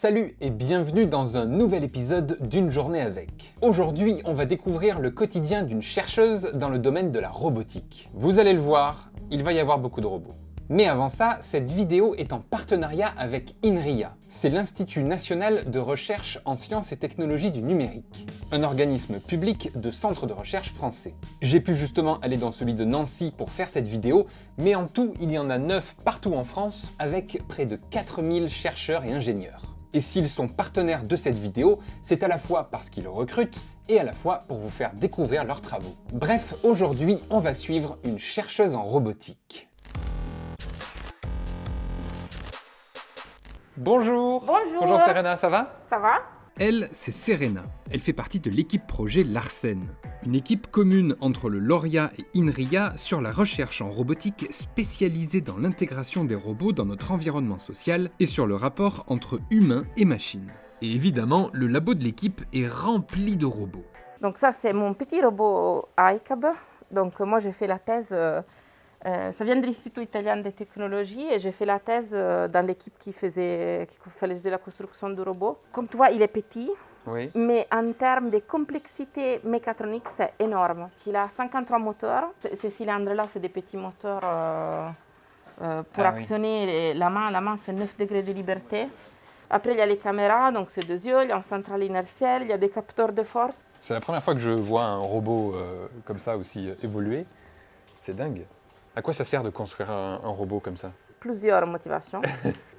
Salut et bienvenue dans un nouvel épisode d'une journée avec. Aujourd'hui, on va découvrir le quotidien d'une chercheuse dans le domaine de la robotique. Vous allez le voir, il va y avoir beaucoup de robots. Mais avant ça, cette vidéo est en partenariat avec INRIA. C'est l'Institut national de recherche en sciences et technologies du numérique, un organisme public de centres de recherche français. J'ai pu justement aller dans celui de Nancy pour faire cette vidéo, mais en tout, il y en a 9 partout en France, avec près de 4000 chercheurs et ingénieurs. Et s'ils sont partenaires de cette vidéo, c'est à la fois parce qu'ils recrutent et à la fois pour vous faire découvrir leurs travaux. Bref, aujourd'hui, on va suivre une chercheuse en robotique. Bonjour. Bonjour. Bonjour Serena, ça va? Ça va? Elle, c'est Serena. Elle fait partie de l'équipe projet Larsen, une équipe commune entre le Lauria et INRIA sur la recherche en robotique spécialisée dans l'intégration des robots dans notre environnement social et sur le rapport entre humains et machines. Et évidemment, le labo de l'équipe est rempli de robots. Donc ça, c'est mon petit robot iCab. Donc moi, j'ai fait la thèse, ça vient de l'Institut italien des technologies et j'ai fait la thèse dans l'équipe qui faisait la construction du robot. Comme tu vois, il est petit. Oui. Mais en termes de complexité mécatronique, c'est énorme. Il a 53 moteurs. Ces cylindres-là, c'est des petits moteurs pour actionner la main. La main, c'est 9 degrés de liberté. Après, il y a les caméras, donc c'est 2 yeux. Il y a une centrale inertielle, il y a des capteurs de force. C'est la première fois que je vois un robot comme ça aussi évoluer. C'est dingue. À quoi ça sert de construire un robot comme ça? Plusieurs motivations.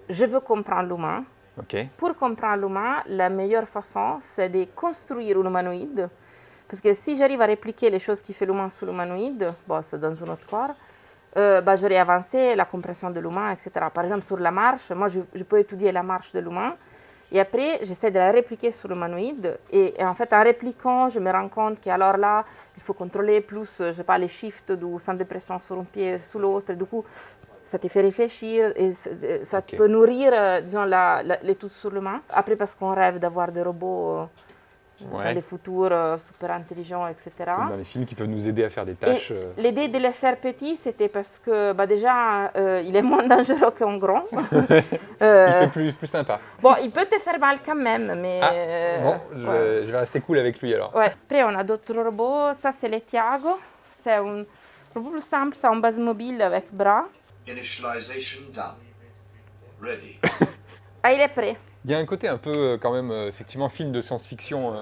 Je veux comprendre l'humain. Ok. Pour comprendre l'humain, la meilleure façon, c'est de construire un humanoïde. Parce que si j'arrive à répliquer les choses qui fait l'humain sur l'humanoïde, bon, c'est dans un autre corps, j'aurai avancé la compréhension de l'humain, etc. Par exemple, sur la marche, moi, je peux étudier la marche de l'humain. Et après, j'essaie de la répliquer sur l'humanoïde. Et en fait, en répliquant, je me rends compte qu'alors là, il faut contrôler plus, je sais pas, les shifts du centre de pression sur un pied, sur l'autre. Du coup, ça te fait réfléchir et ça peut nourrir, disons, l'étude sur l'humain. Après, parce qu'on rêve d'avoir des robots dans les futurs super intelligents, etc. Comme dans les films qui peuvent nous aider à faire des tâches. L'idée de les faire petits, c'était parce que déjà, il est moins dangereux qu'un grand. Il fait plus sympa. Bon, il peut te faire mal quand même, mais... Je vais rester cool avec lui alors. Ouais. Après, on a d'autres robots. Ça, c'est le Tiago. C'est un robot plus simple, c'est un base mobile avec bras. Initialization done. Ready. Ah, il est prêt. Il y a un côté un peu quand même, effectivement, film de science-fiction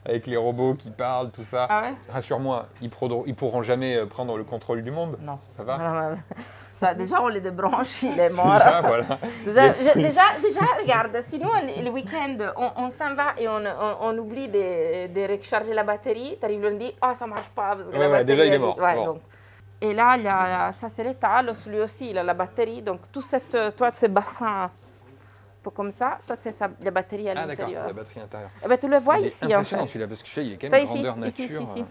avec les robots qui parlent, tout ça. Ah ouais? Rassure-moi, ils pourront jamais prendre le contrôle du monde. Non. Ça va? Déjà, on les débranche, il est mort. Déjà, voilà. Déjà, regarde, si nous, le week-end, on s'en va et on oublie de recharger la batterie, tu arrives lundi, oh, ça marche pas. Parce que la batterie déjà, il est mort. Ouais, Bon. donc. Et là, ça c'est l'étal, lui aussi, il a la batterie. Donc, tout ce bassin, un peu comme ça c'est la batterie à l'intérieur. D'accord, la batterie intérieure. Eh ben, tu le vois Il ici, est en impressionnant fait. celui-là, parce que celui-là, il est quand même Ici, grandeur ici, nature. ici.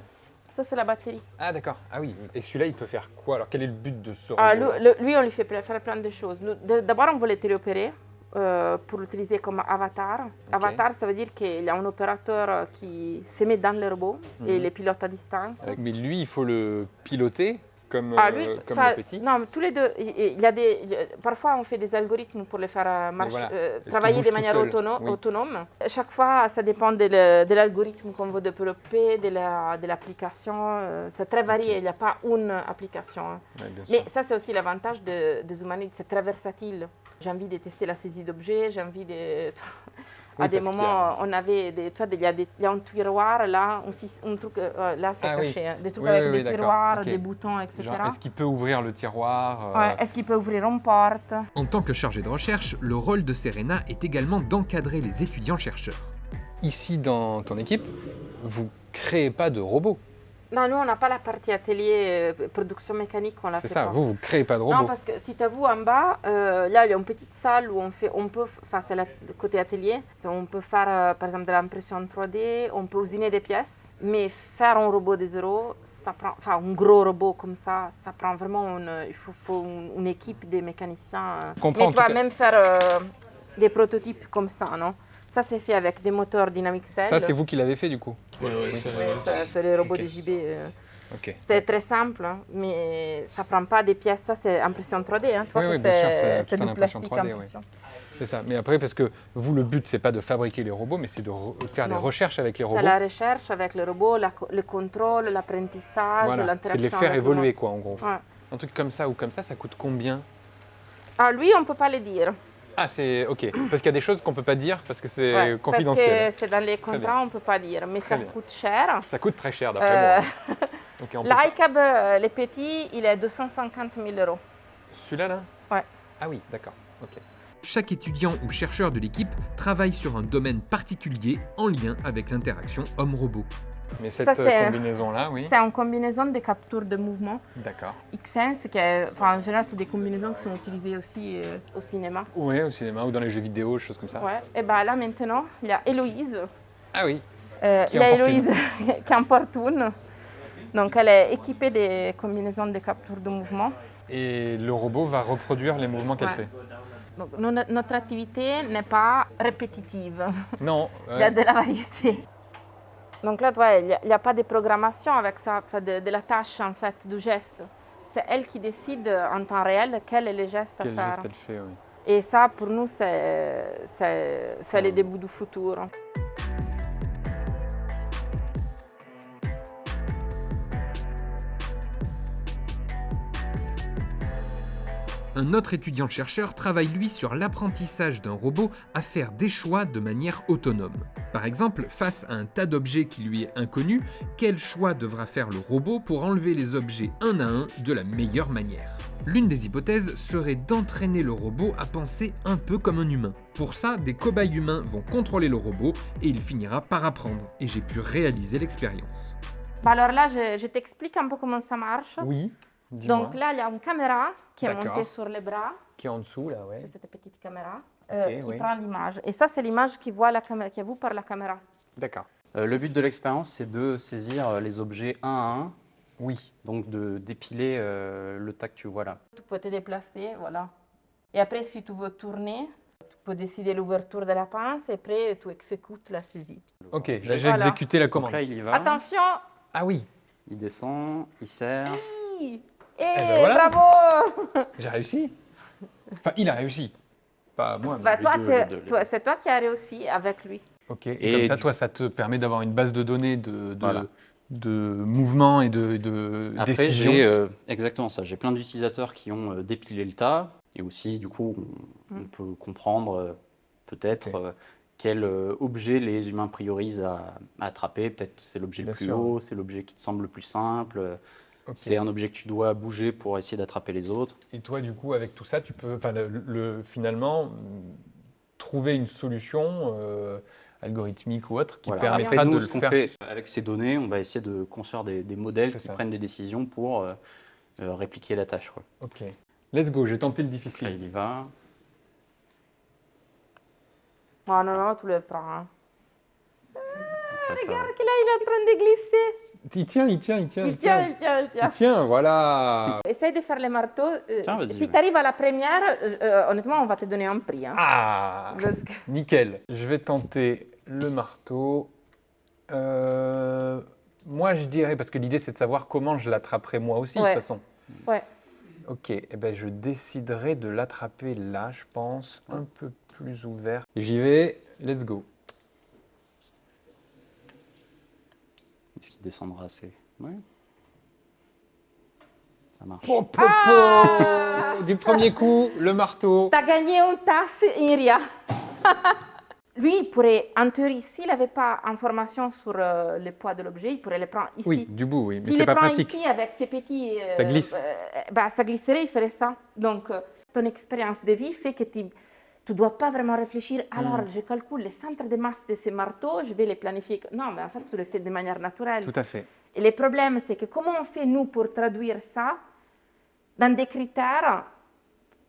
Ça, c'est la batterie. Ah d'accord, ah oui, et celui-là il peut faire quoi? Alors quel est le but de ce Ah, robot? lui, on lui fait faire plein de choses. D'abord, on voulait téléopérer pour l'utiliser comme avatar. Avatar, ça veut dire qu'il y a un opérateur qui se met dans le robot et les pilote à distance. Mais lui, il faut le piloter comme, comme le petit? Non, mais tous les deux. Il y a parfois, on fait des algorithmes pour les faire travailler de manière autonome. Chaque fois, ça dépend de l'algorithme qu'on veut développer, de l'application. C'est très varié, il n'y a pas une application. Ouais, mais ça, c'est aussi l'avantage des humanoïdes, c'est très versatile. J'ai envie de tester la saisie d'objets, j'ai envie de... À des moments, on avait il y a un tiroir là, un truc là c'est caché, hein, des trucs avec des tiroirs, des boutons, etc. Genre, est-ce qu'il peut ouvrir le tiroir Est-ce qu'il peut ouvrir une porte? En tant que chargé de recherche, le rôle de Serena est également d'encadrer les étudiants-chercheurs. Ici, dans ton équipe, vous créez pas de robots? Non, nous on n'a pas la partie atelier production mécanique, on l'a fait. C'est ça, pas. vous créez pas de robots? Non, parce que si tu as vu en bas, là il y a une petite salle où c'est le côté atelier, on peut faire par exemple de l'impression 3D, on peut usiner des pièces, mais faire un robot de zéro, ça prend, enfin un gros robot comme ça prend vraiment il faut une équipe de mécaniciens. Mais tu vas même faire des prototypes comme ça, non? Ça, c'est fait avec des moteurs Dynamic Cell. Ça, c'est vous qui l'avez fait, du coup? Oui, c'est les robots de JB. C'est très simple, hein, mais ça ne prend pas des pièces. Ça, c'est impression 3D. Hein. Tu vois que bien sûr, c'est du impression plastique 3D, impression. C'est ça. Mais après, parce que vous, le but, c'est pas de fabriquer les robots, mais c'est de faire des Non. recherches avec les C'est robots. la recherche avec le robot, le contrôle, l'apprentissage, Voilà. C'est l'interaction. de les faire avec évoluer, quoi, en gros. l'humain. Ouais. Un truc comme ça ou comme ça coûte combien? Ah, lui, on ne peut pas le dire. Ah, c'est ok. Parce qu'il y a des choses qu'on peut pas dire parce que c'est Ouais, confidentiel. Parce que c'est dans les Très contrats, on ne peut pas dire, mais Très ça bien. coûte cher. Ça coûte très cher, d'après moi. Ok, on peut pas- L'iCab, les petits, il est 250 000 euros. Celui-là, là? Ouais. Ah oui, d'accord. Ok. Chaque étudiant ou chercheur de l'équipe travaille sur un domaine particulier en lien avec l'interaction homme-robot. Mais cette Ça, c'est- combinaison-là, oui. C'est une combinaison de captures de mouvement D'accord. X-Sense, en général, c'est des combinaisons qui sont utilisées aussi au cinéma. Oui, au cinéma ou dans les jeux vidéo, des choses comme ça. Ouais. Et bien là, maintenant, il y a Héloïse. Ah oui. Il y a Héloïse qui en porte une. Donc, elle est équipée des combinaisons de capture de mouvement. Et le robot va reproduire les mouvements qu'elle Ouais. fait. Donc, notre activité n'est pas répétitive. Non. Il y a de la variété. Donc là, tu vois, il n'y a pas de programmation avec ça, enfin, de la tâche, en fait, du geste. C'est elle qui décide en temps réel quel est le geste Quel à faire. geste elle fait, oui. Et ça, pour nous, c'est le début du futur. Un autre étudiant-chercheur travaille lui sur l'apprentissage d'un robot à faire des choix de manière autonome. Par exemple, face à un tas d'objets qui lui est inconnu, quel choix devra faire le robot pour enlever les objets un à un de la meilleure manière? L'une des hypothèses serait d'entraîner le robot à penser un peu comme un humain. Pour ça, des cobayes humains vont contrôler le robot et il finira par apprendre. Et j'ai pu réaliser l'expérience. Bah alors là, je t'explique un peu comment ça marche. Oui, dis-moi. Donc là, il y a une caméra qui est D'accord. montée sur les bras, Qui est en dessous, là, ouais. cette petite caméra, Ok, qui oui. prend l'image. Et ça, c'est l'image qui est vue par la caméra. D'accord. Le but de l'expérience, c'est de saisir les objets un à un, Oui. donc de dépiler le tas que tu vois là. Tu peux te déplacer, voilà. Et après, si tu veux tourner, tu peux décider l'ouverture de la pince et après, tu exécutes la saisie. Ok, là, j'ai Voilà. exécuté la Donc commande. là, il y va, Attention! Ah oui, il descend, il serre. Oui. ben voilà. Bravo! j'ai réussi. Enfin, il a réussi. Pas moi, mais Bah, les toi, deux. c'est toi qui as réussi avec lui. Ok, Et et comme ça, du- toi, ça te permet d'avoir une base de données de Voilà. mouvements et de Après, décisions. j'ai exactement ça. J'ai plein d'utilisateurs qui ont dépilé le tas. Et aussi, du coup, on peut comprendre peut-être Ok. quel objet les humains priorisent à attraper. Peut-être c'est l'objet le Bien plus sûr. haut, c'est l'objet qui te semble le plus simple. Ok. C'est un objet que tu dois bouger pour essayer d'attraper les autres. Et toi, du coup, avec tout ça, tu peux enfin, finalement trouver une solution algorithmique ou autre qui Voilà. permettra Après, de nous, le ce qu'on faire. fait avec ces données, on va essayer de construire des modèles C'est qui ça. prennent des décisions pour répliquer la tâche, quoi. Ok. Let's go, j'ai tenté le Là, difficile. il y va. Oh non, non, tu le prends. Hein. Donc là, ça va. Regarde qu'il il est en train de glisser. Il tient, il tient, il tient. Il tient, il tient, il Il tient. tient, voilà. Essaye de faire les marteaux. Tiens, vas-y, Si ouais. tu arrives à la première, honnêtement, on va te donner un prix. Hein. Ah, Parce que- nickel. Je vais tenter le marteau. Moi, je dirais, parce que l'idée, c'est de savoir comment je l'attraperai moi aussi, de Ouais. toute façon. Ouais. Ok, eh ben, je déciderai de l'attraper là, je pense, un peu plus ouvert. J'y vais, let's go. Est-ce qu'il descendra assez? Ouais. Ça marche. Du premier coup, le marteau. T'as gagné une tasse Iria. Lui, il pourrait, en théorie, s'il n'avait pas information sur le poids de l'objet, il pourrait le prendre ici. Oui, du bout, oui, mais S'il c'est le pas prend pratique. ici avec ses petits... Ça glisse. Bah, ça glisserait, il ferait ça. Donc, ton expérience de vie fait que tu ne dois pas vraiment réfléchir. Alors, je calcule les centres de masse de ces marteaux, je vais les planifier. Non, mais en fait, tu le fais de manière naturelle. Tout à fait. Et le problème, c'est que comment on fait, nous, pour traduire ça dans des critères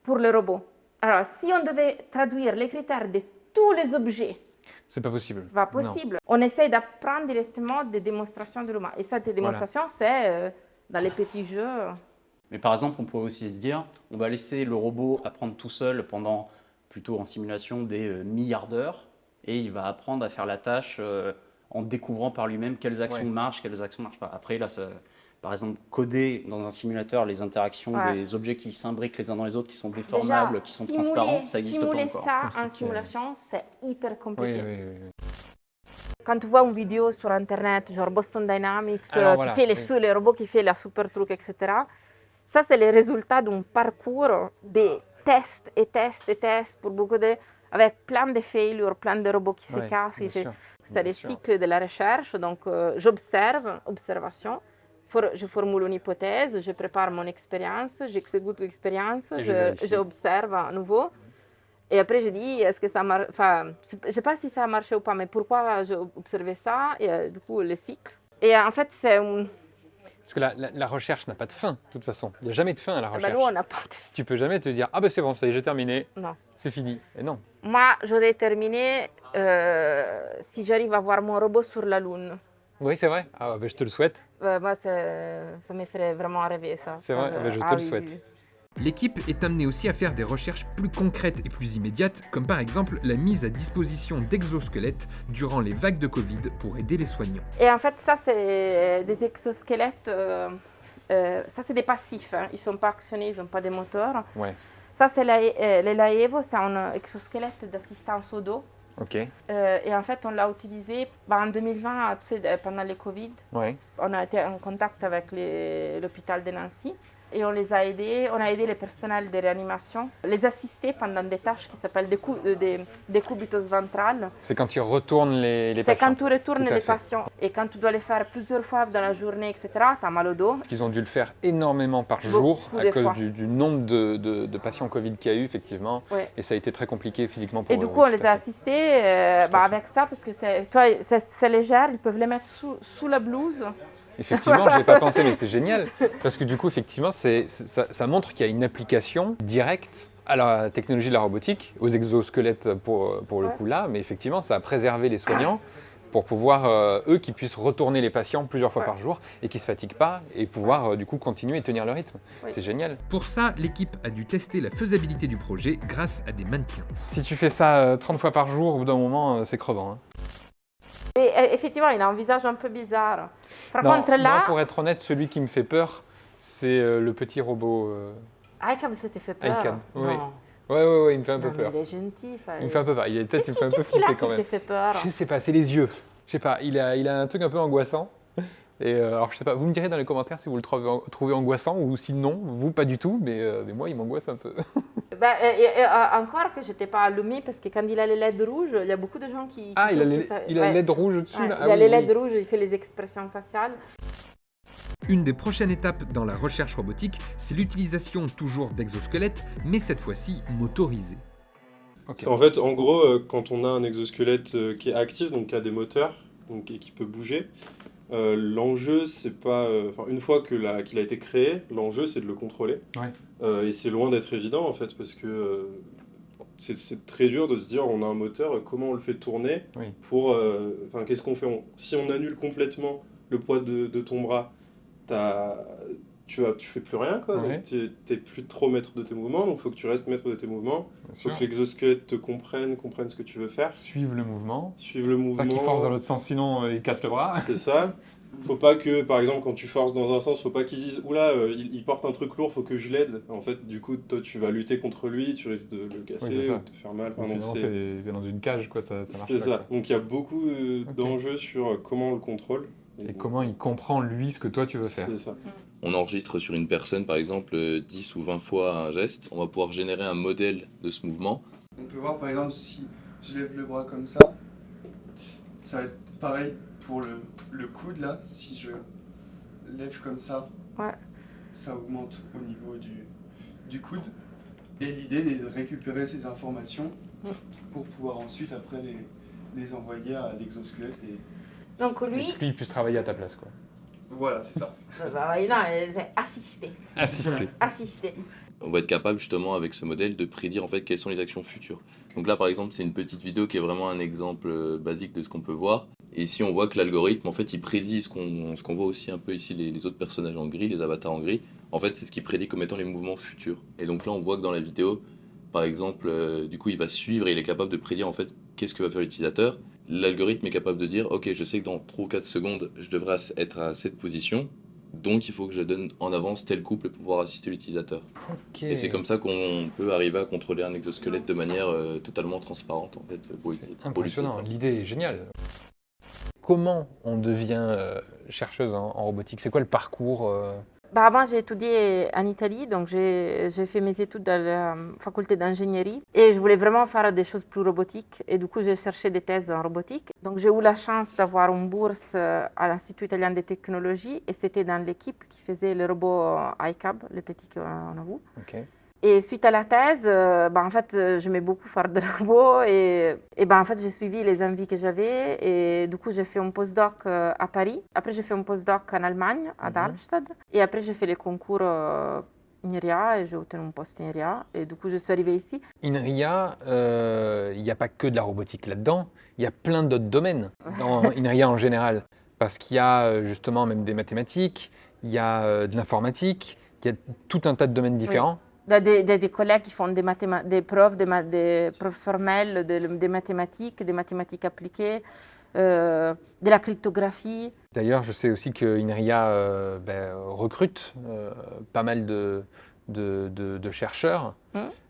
pour le robot? Alors, si on devait traduire les critères de tous les objets, C'est pas possible. c'est pas Non. possible. On essaie d'apprendre directement des démonstrations de l'humain. Et ça, des démonstrations, c'est dans les petits jeux. Mais par exemple, on pourrait aussi se dire, on va laisser le robot apprendre tout seul pendant, plutôt en simulation, des milliards d'heures, et il va apprendre à faire la tâche en découvrant par lui-même quelles actions Ouais. marchent, quelles actions ne marchent pas. Après, là, par exemple, coder dans un simulateur les interactions Ouais. des objets qui s'imbriquent les uns dans les autres, qui sont déformables, qui sont transparents, ça n'existe pas simuler encore. ça en Compliqué. simulation, c'est hyper Oui, compliqué. oui, oui. Quand tu vois une vidéo sur Internet, genre Boston Dynamics, Alors, qui voilà, fait oui. les robots qui font la super truc, etc. Ça, c'est le résultat d'un parcours de tests et tests et tests pour beaucoup de... avec plein de failures, plein de robots qui se Ouais, cassent. bien sûr. C'est Bien des sûr. cycles de la recherche. Donc, observation. Je formule une hypothèse, je prépare mon expérience, j'exécute l'expérience, Et je vérifie. j'observe à nouveau. Et après, je dis, est-ce que ça marche? Enfin, je ne sais pas si ça a marché ou pas, mais pourquoi j'ai observé ça? Et du coup, le cycle. Et en fait, c'est un... Parce que la recherche n'a pas de fin, de toute façon. Il n'y a jamais de fin à la Ben, recherche. nous, on n'a pas de... Tu peux jamais te dire « Ah ben c'est bon, ça y est, j'ai terminé, Non. c'est fini ». Et non. Moi, j'aurais terminé si j'arrive à voir mon robot sur la Lune. Oui, c'est vrai. Ah ben je te le souhaite. Moi, ça me ferait vraiment rêver, ça. C'est vrai, ben, je te le oui, souhaite. oui. L'équipe est amenée aussi à faire des recherches plus concrètes et plus immédiates, comme par exemple la mise à disposition d'exosquelettes durant les vagues de Covid pour aider les soignants. Et en fait, ça, c'est des exosquelettes. Ça, c'est des passifs. Hein. Ils ne sont pas actionnés, ils n'ont pas de moteur. Ouais, Ça, c'est le Laevo, c'est un exosquelette d'assistance au dos. ok. Et en fait, on l'a utilisé en 2020, tu sais, pendant le Covid. Ouais. On a été en contact avec l'hôpital de Nancy et on les a aidés. On a aidé les personnels de réanimation, les assister pendant des tâches qui s'appellent des décubitus ventrales. C'est quand tu retournes les C'est patients. quand tu retournes Tout à les fait. patients et quand tu dois les faire plusieurs fois dans la journée, etc., tu as mal au dos. Ils ont dû le faire énormément par jour Beaucoup à de cause fois. du nombre de patients Covid qu'il y a eu, effectivement. Ouais. Et ça a été très compliqué physiquement pour Et du eux, coup, on tout les à a fait. assistés Tout à fait. avec ça parce que c'est léger, ils peuvent les mettre sous la blouse. Effectivement, je n'ai pas pensé, mais c'est génial. Parce que du coup, effectivement, ça montre qu'il y a une application directe à la technologie de la robotique, aux exosquelettes pour le Ouais. coup là, mais effectivement, ça a préservé les soignants pour pouvoir, eux, qui puissent retourner les patients plusieurs fois Ouais. par jour et qui ne se fatiguent pas et pouvoir, du coup, continuer et tenir le rythme. Oui. C'est génial. Pour ça, l'équipe a dû tester la faisabilité du projet grâce à des mannequins. Si tu fais ça 30 fois par jour, au bout d'un moment, c'est crevant. Hein. Et effectivement, il a un visage un peu bizarre. Par Non, contre, là, moi, pour être honnête, celui qui me fait peur, c'est le petit robot. Icam s'était fait peur. Icam, oui. Non. Ouais, il me fait un peu Non, mais peur. il est gentil. Il me fait un peu peur. Il me fait un peu Qu'est-ce qu'il flipper a quand qui même. te fait peur? Je sais pas, c'est les yeux. Je sais pas, il a un truc un peu angoissant. Et alors je sais pas, vous me direz dans les commentaires si vous le trouvez angoissant ou sinon, vous pas du tout, mais moi il m'angoisse un peu. Ben, encore que je n'étais pas allumée parce que quand il a les LED rouges, il y a beaucoup de gens qui. Ah, qui il a trouvent les que ça- il a ouais. le LED rouge au-dessus Ouais, là. il Ah a les oui, LED rouges, il fait les expressions faciales. Une des prochaines étapes dans la recherche robotique, c'est l'utilisation toujours d'exosquelettes, mais cette fois-ci motorisés. Ok. En fait, en gros, quand on a un exosquelette qui est actif, donc qui a des moteurs donc, et qui peut bouger, l'enjeu, c'est pas. Enfin, une fois qu'il a été créé, l'enjeu, c'est de le contrôler. Ouais. Et c'est loin d'être évident, en fait, parce que c'est très dur de se dire on a un moteur, comment on le fait tourner Oui. pour. Enfin, qu'est-ce qu'on fait? Si on annule complètement le poids de ton bras, tu fais plus rien, quoi. Ouais. Donc, tu n'es plus trop maître de tes mouvements, donc il faut que tu restes maître de tes mouvements. Bien Il faut sûr. que l'exosquelette te comprenne ce que tu veux faire, Suivre le mouvement. suivre le mouvement. Pas qu'il force dans l'autre sens, sinon il casse le bras. C'est ça. Faut pas que, par exemple, quand tu forces dans un sens, faut pas qu'ils disent oula, il porte un truc lourd, faut que je l'aide. En fait, du coup, toi, tu vas lutter contre lui, tu risques de le Oui, casser c'est ça. ou de te faire mal. Enfin, donc, Finalement, t'es dans une cage, quoi, ça marche c'est pas, ça. quoi. Donc, il y a beaucoup d'enjeux sur comment on le contrôle. Et comment il comprend, lui, ce que toi tu veux faire. C'est ça. On enregistre sur une personne, par exemple, 10 ou 20 fois un geste. On va pouvoir générer un modèle de ce mouvement. On peut voir par exemple si je lève le bras comme ça va être pareil pour le coude là. Si je lève comme ça, Ouais. ça augmente au niveau du coude. Et l'idée est de récupérer ces informations pour pouvoir ensuite après les envoyer à l'exosquelette. Et Donc Et lui, que lui, il puisse travailler à ta place, quoi. voilà, c'est ça. c'est assisté. Assister. On va être capable justement avec ce modèle de prédire en fait quelles sont les actions futures. Donc là par exemple c'est une petite vidéo qui est vraiment un exemple basique de ce qu'on peut voir. Et ici on voit que l'algorithme en fait il prédit ce qu'on voit aussi un peu ici les autres personnages en gris, les avatars en gris. En fait c'est ce qu'il prédit comme étant les mouvements futurs. Et donc là on voit que dans la vidéo par exemple du coup il va suivre et il est capable de prédire en fait qu'est-ce que va faire l'utilisateur. L'algorithme est capable de dire ok je sais que dans 3 ou 4 secondes je devrais être à cette position. Donc il faut que je donne en avance tel couple pour pouvoir assister l'utilisateur. Ok. Et c'est comme ça qu'on peut arriver à contrôler un exosquelette de manière totalement transparente en fait pour Impressionnant, l'utilisateur. l'idée est géniale. Comment on devient chercheuse en robotique? C'est quoi le parcours Bah, avant, j'ai étudié en Italie, donc j'ai fait mes études dans la faculté d'ingénierie et je voulais vraiment faire des choses plus robotiques et du coup, j'ai cherché des thèses en robotique. Donc, j'ai eu la chance d'avoir une bourse à l'Institut italien des technologies et c'était dans l'équipe qui faisait le robot iCab, le petit qu'on a vu. Ok. Et suite à la thèse, en fait, j'aimais beaucoup faire des robots et en fait, j'ai suivi les envies que j'avais et du coup, j'ai fait un postdoc à Paris. Après, j'ai fait un postdoc en Allemagne, à Darmstadt. Et après, j'ai fait les concours INRIA et j'ai obtenu un poste INRIA. Et du coup, je suis arrivée ici. INRIA, il n'y a pas que de la robotique là-dedans, il y a plein d'autres domaines dans INRIA en général. Parce qu'il y a justement même des mathématiques, il y a de l'informatique, il y a tout un tas de domaines différents. Des collègues qui font des preuves, des preuves formelles, des mathématiques appliquées, de la cryptographie. D'ailleurs, je sais aussi que INRIA recrute pas mal de chercheurs.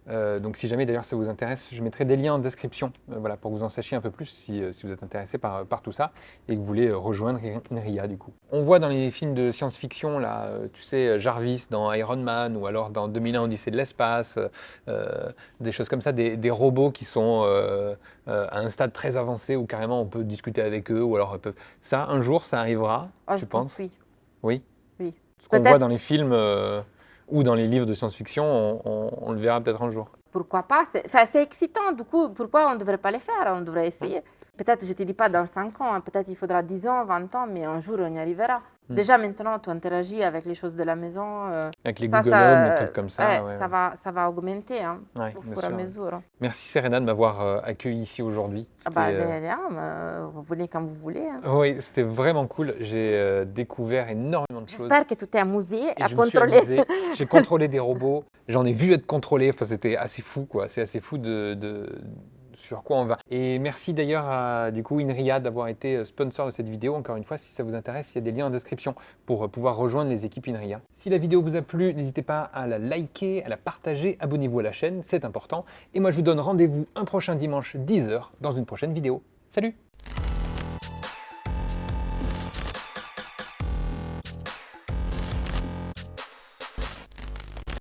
Donc si jamais d'ailleurs ça vous intéresse, je mettrai des liens en description voilà, pour que vous en sachiez un peu plus si vous êtes intéressé par tout ça et que vous voulez rejoindre INRIA du coup. On voit dans les films de science-fiction, là, tu sais, Jarvis dans Iron Man ou alors dans 2001 Odyssée de l'espace, des choses comme ça, des robots qui sont à un stade très avancé où carrément on peut discuter avec eux ou alors ça, un jour, ça arrivera, Je pense oui. Oui. Oui. Ce qu'on voit dans les films ou dans les livres de science-fiction, on le verra peut-être un jour. Pourquoi pas? C'est excitant, du coup, pourquoi on ne devrait pas le faire? On devrait essayer. Peut-être, je ne te dis pas dans 5 ans, hein, peut-être il faudra 10 ans, 20 ans, mais un jour on y arrivera. Déjà maintenant, tu interagis avec les choses de la maison. Avec les Google Home, les trucs comme ça. Ouais, ça va augmenter au fur et à mesure. Merci Serena de m'avoir accueilli ici aujourd'hui. Vous venez quand vous voulez. Hein. Oui, c'était vraiment cool. J'ai découvert énormément de choses. J'espère que tu t'es amusé à je contrôler. Me suis amusé. J'ai contrôlé des robots. J'en ai vu être contrôlés. Enfin, c'était assez fou, quoi. C'est assez fou sur quoi on va. Et merci d'ailleurs à du coup INRIA d'avoir été sponsor de cette vidéo. Encore une fois, si ça vous intéresse, il y a des liens en description pour pouvoir rejoindre les équipes INRIA. Si la vidéo vous a plu, n'hésitez pas à la liker, à la partager, abonnez-vous à la chaîne, c'est important. Et moi, je vous donne rendez-vous un prochain dimanche 10 h dans une prochaine vidéo. Salut!